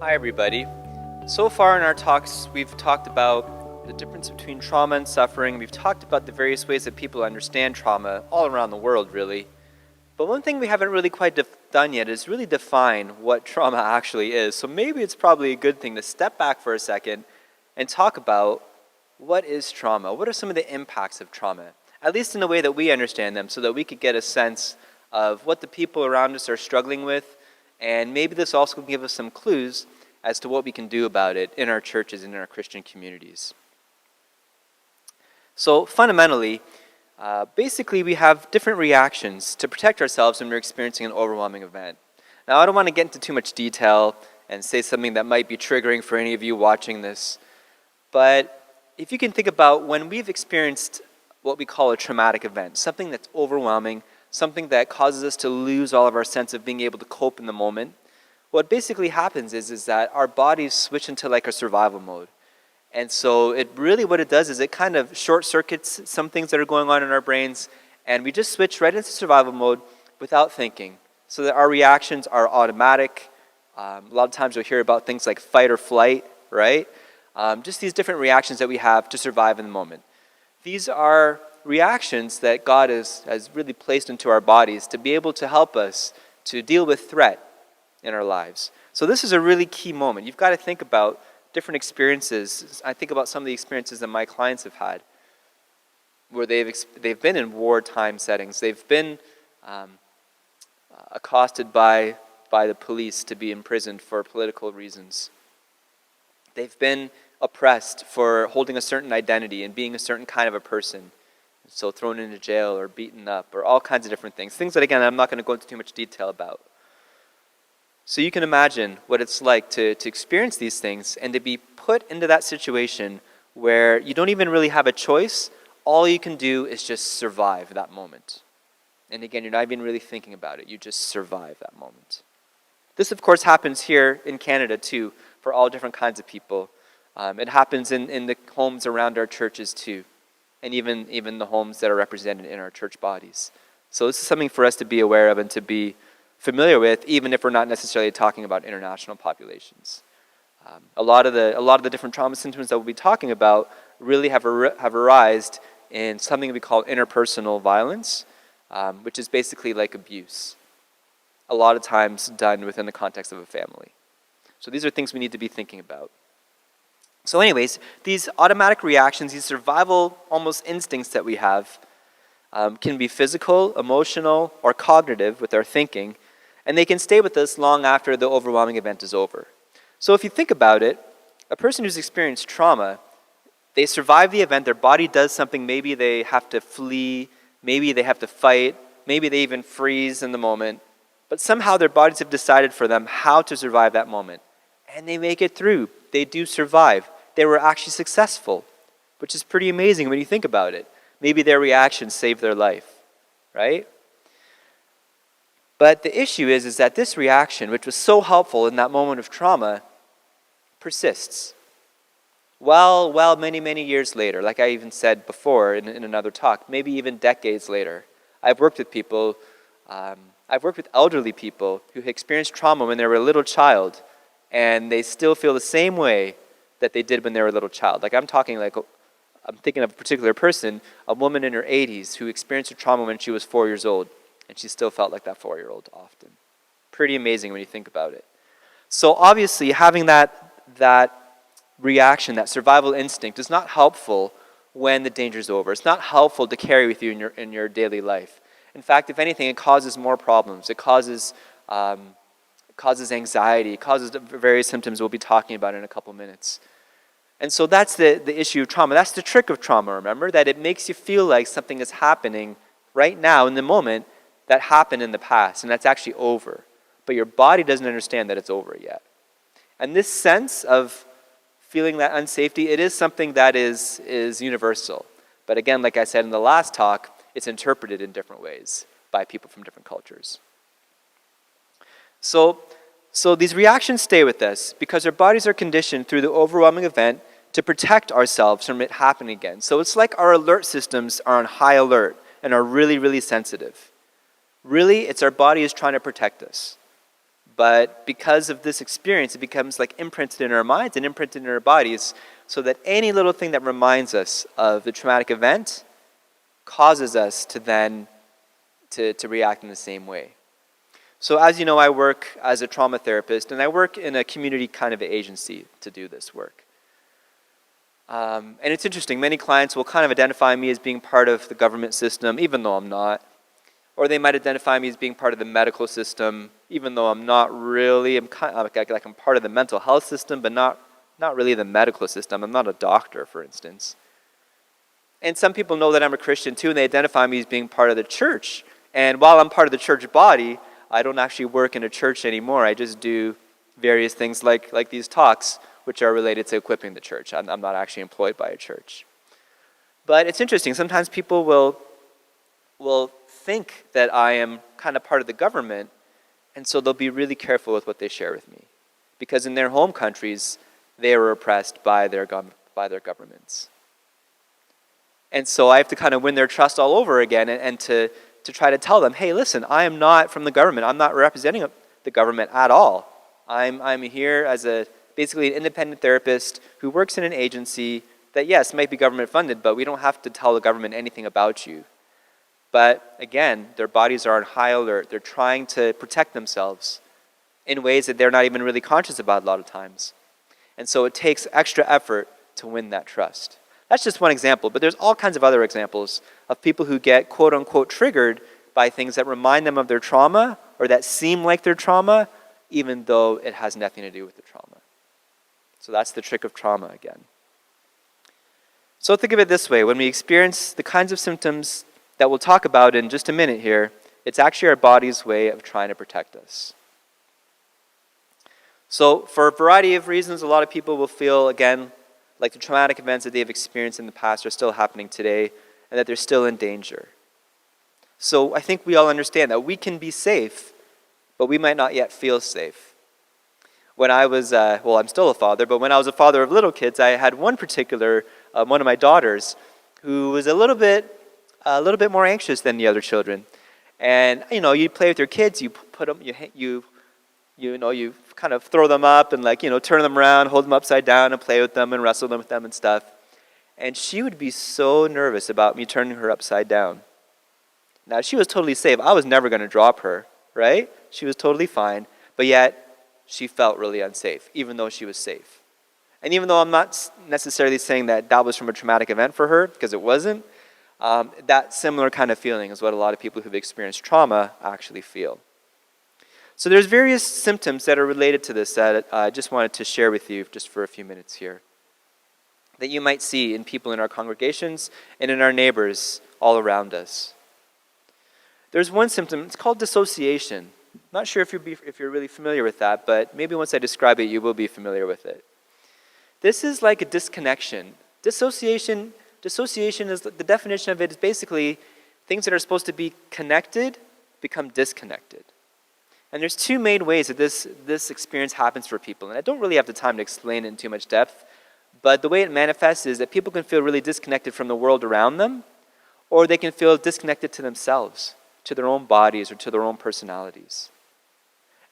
Hi everybody. So far in our talks, we've talked about the difference between trauma and suffering. We've talked about the various ways that people understand trauma all around the world, really. But one thing we haven't really quite done yet is really define what trauma actually is. So maybe it's probably a good thing to step back for a second and talk about what is trauma? What are some of the impacts of trauma? At least in the way that we understand them, so that we could get a sense of what the people around us are struggling with. And maybe this also can give us some clues as to what we can do about it in our churches and in our Christian communities. So fundamentally, basically we have different reactions to protect ourselves when we're experiencing an overwhelming event. Now I don't want to get into too much detail and say something that might be triggering for any of you watching this, but if you can think about when we've experienced what we call a traumatic event, something that's overwhelming, something that causes us to lose all of our sense of being able to cope in the moment, what basically happens is that our bodies switch into like a survival mode. And so what it does is it kind of short circuits some things that are going on in our brains, and we just switch right into survival mode without thinking, so that our reactions are automatic. A lot of times you'll hear about things like fight or flight, right? Just these different reactions that we have to survive in the moment. These are reactions that God has really placed into our bodies to be able to help us to deal with threat in our lives. So this is a really key moment. You've got to think about different experiences. I think about some of the experiences that my clients have had where they've been in wartime settings. They've been accosted by the police to be imprisoned for political reasons. They've been oppressed for holding a certain identity and being a certain kind of a person. So thrown into jail or beaten up or all kinds of different things. Things that, again, I'm not going to go into too much detail about. So you can imagine what it's like to experience these things and to be put into that situation where you don't even really have a choice. All you can do is just survive that moment. And again, you're not even really thinking about it. You just survive that moment. This, of course, happens here in Canada, too, for all different kinds of people. It happens in the homes around our churches, too, and even the homes that are represented in our church bodies. So this is something for us to be aware of and to be familiar with, even if we're not necessarily talking about international populations. A lot of the different trauma symptoms that we'll be talking about really have arisen in something we call interpersonal violence, which is basically like abuse. A lot of times done within the context of a family. So these are things we need to be thinking about. So anyways, these automatic reactions, these survival almost instincts that we have can be physical, emotional, or cognitive with our thinking, and they can stay with us long after the overwhelming event is over. So if you think about it, a person who's experienced trauma, they survive the event, their body does something, maybe they have to flee, maybe they have to fight, maybe they even freeze in the moment, but somehow their bodies have decided for them how to survive that moment. And they make it through. They do survive. They were actually successful, which is pretty amazing when you think about it. Maybe their reaction saved their life, right? But the issue is that this reaction, which was so helpful in that moment of trauma, persists. Well, many, many years later, like I even said before in another talk, maybe even decades later. I've worked with elderly people who experienced trauma when they were a little child, and they still feel the same way that they did when they were a little child. I'm thinking of a particular person, a woman in her 80s who experienced a trauma when she was 4 years old, and she still felt like that 4-year-old often. Pretty amazing when you think about it. So obviously having that reaction, that survival instinct, is not helpful when the danger's over. It's not helpful to carry with you in your daily life. In fact, if anything, it causes more problems. It causes anxiety, it causes the various symptoms we'll be talking about in a couple minutes. And so that's the issue of trauma. That's the trick of trauma, remember? That it makes you feel like something is happening right now in the moment that happened in the past, and that's actually over. But your body doesn't understand that it's over yet. And this sense of feeling that unsafety, it is something that is universal. But again, like I said in the last talk, it's interpreted in different ways by people from different cultures. So these reactions stay with us because our bodies are conditioned through the overwhelming event to protect ourselves from it happening again. So it's like our alert systems are on high alert and are really, really sensitive. Really, it's our body is trying to protect us. But because of this experience, it becomes like imprinted in our minds and imprinted in our bodies, so that any little thing that reminds us of the traumatic event causes us to then to react in the same way. So as you know, I work as a trauma therapist, and I work in a community kind of agency to do this work. And it's interesting, many clients will kind of identify me as being part of the government system, even though I'm not. Or they might identify me as being part of the medical system, even though I'm not really. I'm kind of like I'm part of the mental health system, but not really the medical system. I'm not a doctor, for instance. And some people know that I'm a Christian too, and they identify me as being part of the church. And while I'm part of the church body, I don't actually work in a church anymore. I just do various things like these talks, which are related to equipping the church. I'm not actually employed by a church. But it's interesting. Sometimes people will think that I am kind of part of the government, and so they'll be really careful with what they share with me, because in their home countries, they were oppressed by their governments. And so I have to kind of win their trust all over again, and to try to tell them, hey, listen, I am not from the government. I'm not representing the government at all. I'm here as basically an independent therapist who works in an agency that, yes, might be government funded, but we don't have to tell the government anything about you. But again, their bodies are on high alert. They're trying to protect themselves in ways that they're not even really conscious about a lot of times. And so it takes extra effort to win that trust. That's just one example, but there's all kinds of other examples of people who get quote unquote triggered by things that remind them of their trauma or that seem like their trauma, even though it has nothing to do with the trauma. So that's the trick of trauma again. So think of it this way: when we experience the kinds of symptoms that we'll talk about in just a minute here, it's actually our body's way of trying to protect us. So for a variety of reasons, a lot of people will feel, again, like the traumatic events that they've experienced in the past are still happening today, and that they're still in danger. So I think we all understand that we can be safe, but we might not yet feel safe. When I was, I'm still a father, but when I was a father of little kids, I had one particular, one of my daughters, who was a little bit more anxious than the other children. And you play with your kids, you put them, you kind of throw them up and turn them around, hold them upside down and play with them and wrestle them with them and stuff. And she would be so nervous about me turning her upside down. Now, she was totally safe. I was never going to drop her, right? She was totally fine, but yet she felt really unsafe, even though she was safe. And even though I'm not necessarily saying that was from a traumatic event for her, because it wasn't, that similar kind of feeling is what a lot of people who've experienced trauma actually feel. So there's various symptoms that are related to this that I just wanted to share with you just for a few minutes here, that you might see in people in our congregations and in our neighbors all around us. There's one symptom, it's called dissociation. I'm not sure if you're really familiar with that, but maybe once I describe it, you will be familiar with it. This is like a disconnection. Dissociation is, the definition of it is basically things that are supposed to be connected become disconnected. And there's two main ways that this experience happens for people. And I don't really have the time to explain it in too much depth, but the way it manifests is that people can feel really disconnected from the world around them, or they can feel disconnected to themselves, to their own bodies, or to their own personalities.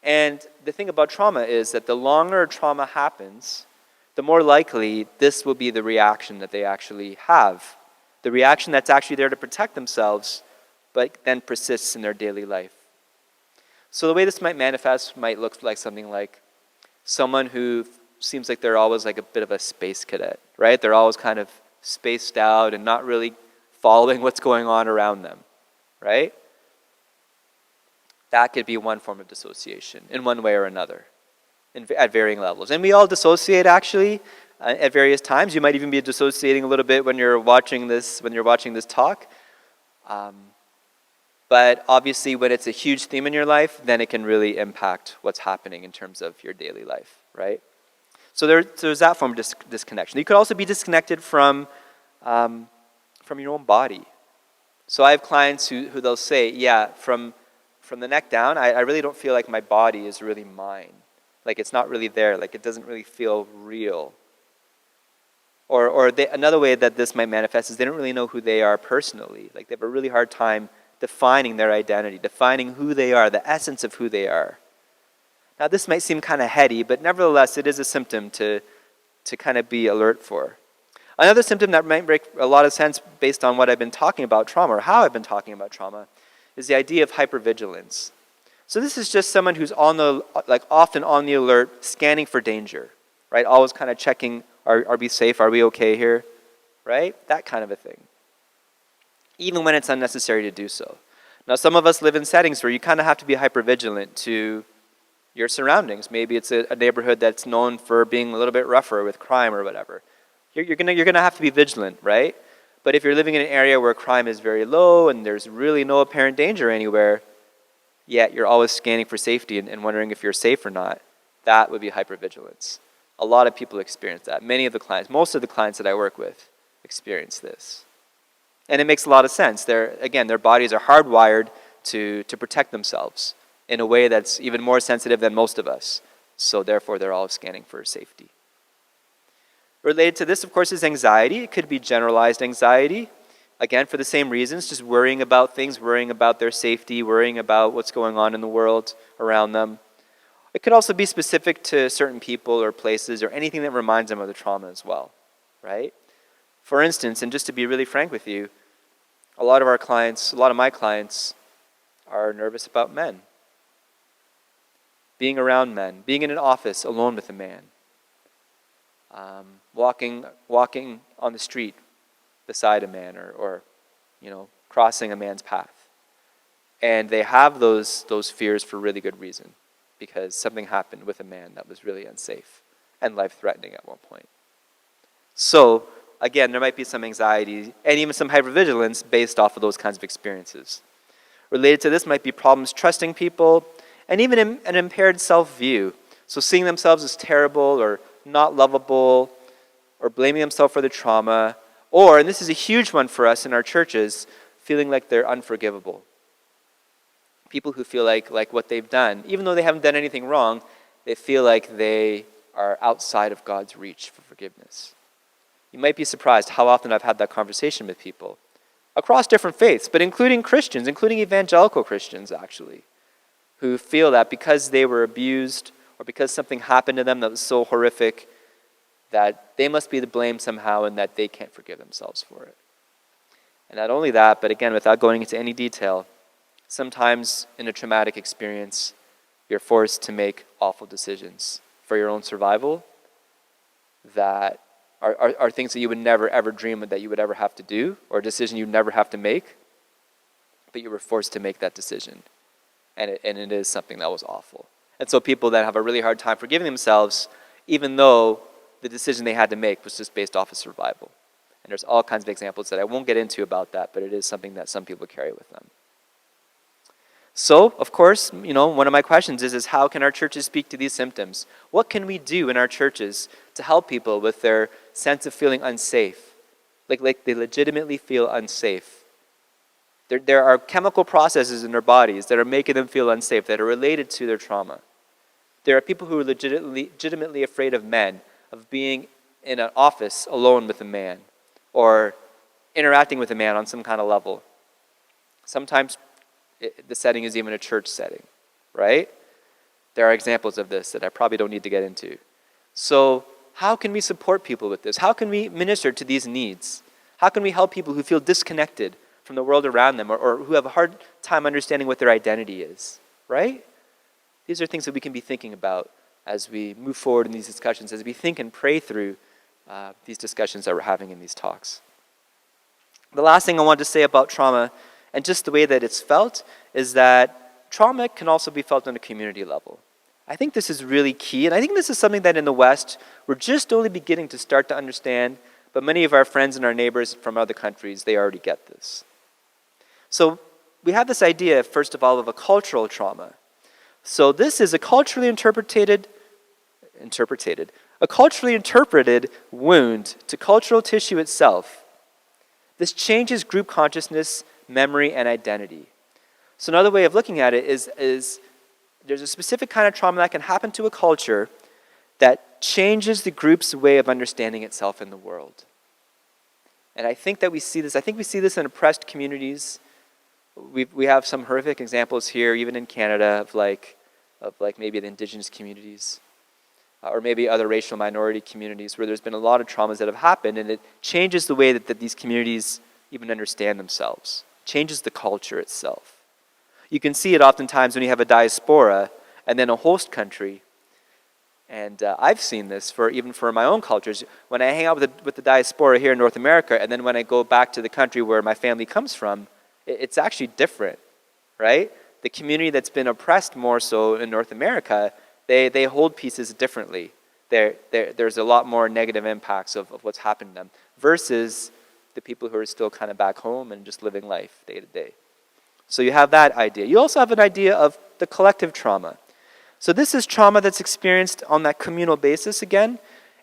And the thing about trauma is that the longer trauma happens, the more likely this will be the reaction that they actually have. The reaction that's actually there to protect themselves, but then persists in their daily life. So the way this might manifest might look like something like someone who seems like they're always like a bit of a space cadet, right? They're always kind of spaced out and not really following what's going on around them, right? That could be one form of dissociation in one way or another at varying levels. And we all dissociate actually at various times. You might even be dissociating a little bit when you're watching this talk. But obviously when it's a huge theme in your life, then it can really impact what's happening in terms of your daily life, right? So there's that form of disconnection. You could also be disconnected from your own body. So I have clients who they'll say, yeah, from the neck down, I really don't feel like my body is really mine. Like it's not really there, like it doesn't really feel real. Or another way that this might manifest is they don't really know who they are personally. Like they have a really hard time defining their identity, defining who they are, the essence of who they are. Now, this might seem kind of heady, but nevertheless, it is a symptom to kind of be alert for. Another symptom that might make a lot of sense based on what I've been talking about trauma, or how I've been talking about trauma, is the idea of hypervigilance. So this is just someone who's often on the alert, scanning for danger, right? Always kind of checking, are we safe? Are we okay here? Right? That kind of a thing. Even when it's unnecessary to do so. Now, some of us live in settings where you kind of have to be hypervigilant to your surroundings. Maybe it's a neighborhood that's known for being a little bit rougher with crime or whatever. You're gonna have to be vigilant, right? But if you're living in an area where crime is very low and there's really no apparent danger anywhere, yet you're always scanning for safety and wondering if you're safe or not, that would be hypervigilance. A lot of people experience that. Most of the clients that I work with experience this. And it makes a lot of sense. Their bodies are hardwired to protect themselves in a way that's even more sensitive than most of us. So therefore, they're all scanning for safety. Related to this, of course, is anxiety. It could be generalized anxiety. Again, for the same reasons, just worrying about things, worrying about their safety, worrying about what's going on in the world around them. It could also be specific to certain people or places or anything that reminds them of the trauma as well, right? For instance, and just to be really frank with you, a lot of my clients are nervous about men. Being around men, being in an office alone with a man, walking on the street beside a man or crossing a man's path. And they have those fears for really good reason, because something happened with a man that was really unsafe and life-threatening at one point. So, again, there might be some anxiety and even some hypervigilance based off of those kinds of experiences. Related to this might be problems trusting people and even an impaired self-view. So seeing themselves as terrible or not lovable or blaming themselves for the trauma, or, and this is a huge one for us in our churches, feeling like they're unforgivable. People who feel like what they've done, even though they haven't done anything wrong, they feel like they are outside of God's reach for forgiveness. You might be surprised how often I've had that conversation with people across different faiths, but including Christians, including evangelical Christians actually, who feel that because they were abused or because something happened to them that was so horrific that they must be to blame somehow and that they can't forgive themselves for it. And not only that, but again, without going into any detail, sometimes in a traumatic experience, you're forced to make awful decisions for your own survival that are things that you would never ever dream of that you would ever have to do, or a decision you'd never have to make, but you were forced to make that decision. And it is something that was awful. And so people then have a really hard time forgiving themselves, even though the decision they had to make was just based off of survival. And there's all kinds of examples that I won't get into about that, but it is something that some people carry with them. So, of course, one of my questions is how can our churches speak to these symptoms? What can we do in our churches to help people with their sense of feeling unsafe? Like they legitimately feel unsafe. There are chemical processes in their bodies that are making them feel unsafe, that are related to their trauma. There are people who are legitimately afraid of men, of being in an office alone with a man, or interacting with a man on some kind of level. Sometimes the setting is even a church setting, right? There are examples of this that I probably don't need to get into. So how can we support people with this? How can we minister to these needs? How can we help people who feel disconnected from the world around them or who have a hard time understanding what their identity is, right? These are things that we can be thinking about as we move forward in these discussions, as we think and pray through these discussions that we're having in these talks. The last thing I want to say about trauma and just the way that it's felt is that trauma can also be felt on a community level. I think this is really key, and I think this is something that in the West we're just only beginning to start to understand, but many of our friends and our neighbors from other countries, they already get this. So we have this idea, first of all, of a cultural trauma. So this is a culturally interpreted wound to cultural tissue itself. This changes group consciousness, memory, and identity. So another way of looking at it is there's a specific kind of trauma that can happen to a culture that changes the group's way of understanding itself in the world. And I think that we see this. I think we see this in oppressed communities. We have some horrific examples here, even in Canada, of of like maybe the indigenous communities, or maybe other racial minority communities where there's been a lot of traumas that have happened, and it changes the way that these communities even understand themselves, changes the culture itself. You can see it oftentimes when you have a diaspora and then a host country. And I've seen this even for my own cultures. When I hang out with the diaspora here in North America, and then when I go back to the country where my family comes from, it's actually different, right? The community that's been oppressed more so in North America, they hold pieces differently. There's a lot more negative impacts of what's happened to them versus the people who are still kind of back home and just living life day to day. So you have that idea. You also have an idea of the collective trauma. So this is trauma that's experienced on that communal basis again.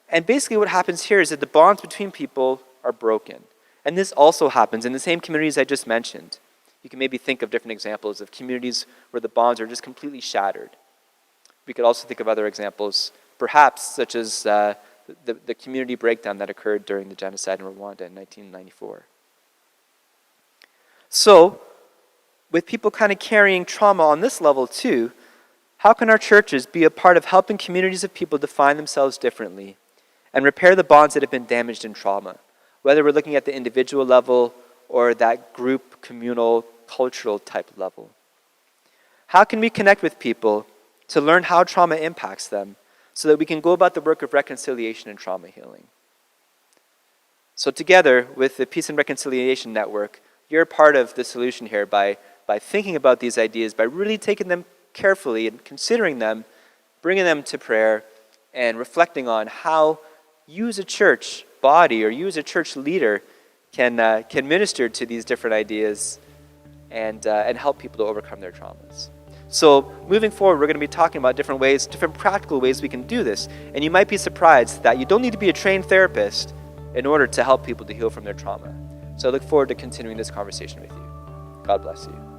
And basically what happens here is that the bonds between people are broken. And this also happens in the same communities I just mentioned. You can maybe think of different examples of communities where the bonds are just completely shattered. We could also think of other examples, perhaps such as the community breakdown that occurred during the genocide in Rwanda in 1994. So, with people kind of carrying trauma on this level too, how can our churches be a part of helping communities of people define themselves differently and repair the bonds that have been damaged in trauma, whether we're looking at the individual level or that group, communal, cultural type level? How can we connect with people to learn how trauma impacts them so that we can go about the work of reconciliation and trauma healing? So together with the Peace and Reconciliation Network, you're part of the solution here by thinking about these ideas, by really taking them carefully and considering them, bringing them to prayer, and reflecting on how you as a church body or you as a church leader can minister to these different ideas and help people to overcome their traumas. So moving forward, we're going to be talking about different ways, different practical ways we can do this. And you might be surprised that you don't need to be a trained therapist in order to help people to heal from their trauma. So I look forward to continuing this conversation with you. God bless you.